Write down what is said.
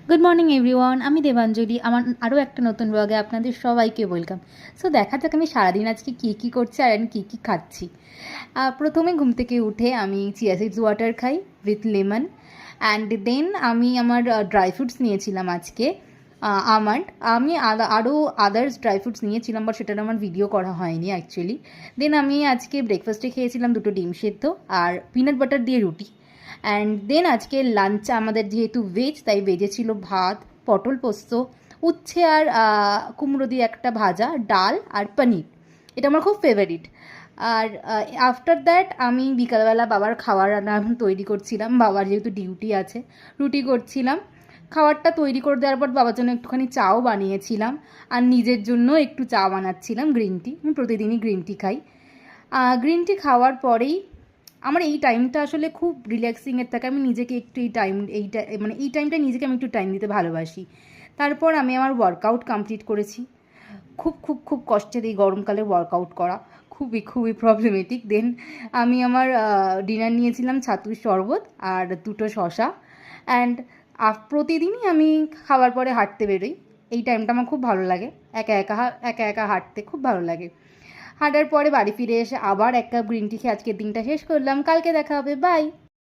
Good morning everyone, আমি দেবাঞ্জলি। আমার আরও একটা নতুন ব্লগে আপনাদের সবাইকে ওয়েলকাম। সো দেখা যাক আমি সারাদিন আজকে কী করছি আর আমি কী খাচ্ছি। প্রথমে ঘুম থেকে উঠে আমি চিয়া সিডস ওয়াটার খাই উইথ লেমন, অ্যান্ড দেন আমি আমার ড্রাই ফ্রুটস নিয়েছিলাম আজকে। আমন্ড, আমি আরও আদার্স ড্রাই ফ্রুটস নিয়েছিলাম, বাট সেটার আমার ভিডিও করা হয়নি অ্যাকচুয়ালি। দেন আমি আজকে ব্রেকফাস্টে খেয়েছিলাম 2টো ডিম সেদ্ধ আর পিনাট বাটার দিয়ে রুটি। অ্যান্ড দেন আজকে লাঞ্চ আমাদের যেহেতু ভেজ, তাই ভেজে ছিল ভাত, পটল পোস্ত, উচ্ছে আর কুমড়ো দিয়ে একটা ভাজা, ডাল আর পনির। এটা আমার খুব ফেভারিট। আর আফটার দ্যাট আমি বিকালবেলা বাবার খাবার রান্না তৈরি করছিলাম। বাবার যেহেতু ডিউটি আছে, রুটি করছিলাম। খাবারটা তৈরি করে দেওয়ার পর বাবার জন্য একটুখানি চাও বানিয়েছিলাম, আর নিজের জন্য একটু চা বানাচ্ছিলাম, গ্রিন টি। আমি প্রতিদিনই গ্রিন টি খাই। গ্রিন টি খাওয়ার পরেই আমার এই টাইমটা আসলে খুব রিল্যাক্সিংয়ের থাকে। আমি নিজেকে একটু এই টাইমটা নিজেকে আমি একটু টাইম দিতে ভালোবাসি। তারপর আমি আমার ওয়ার্কআউট কমপ্লিট করেছি। খুব খুব খুব কষ্টের এই গরমকালে ওয়ার্কআউট করা খুবই খুবই প্রবলেমেটিক। দেন আমি আমার ডিনার নিয়েছিলাম ছাতুর শরবত আর 2টো শশা। অ্যান্ড প্রতিদিনই আমি খাওয়ার পরে হাঁটতে বেরোই। এই টাইমটা আমার খুব ভালো লাগে, একা একা হাঁটতে খুব ভালো লাগে। হাঁটার পরে বাড়ি ফিরে এসে আবার 1 কাপ গ্রিন টি খেয়ে আজকের দিনটা শেষ করলাম। কালকে দেখা হবে, বাই।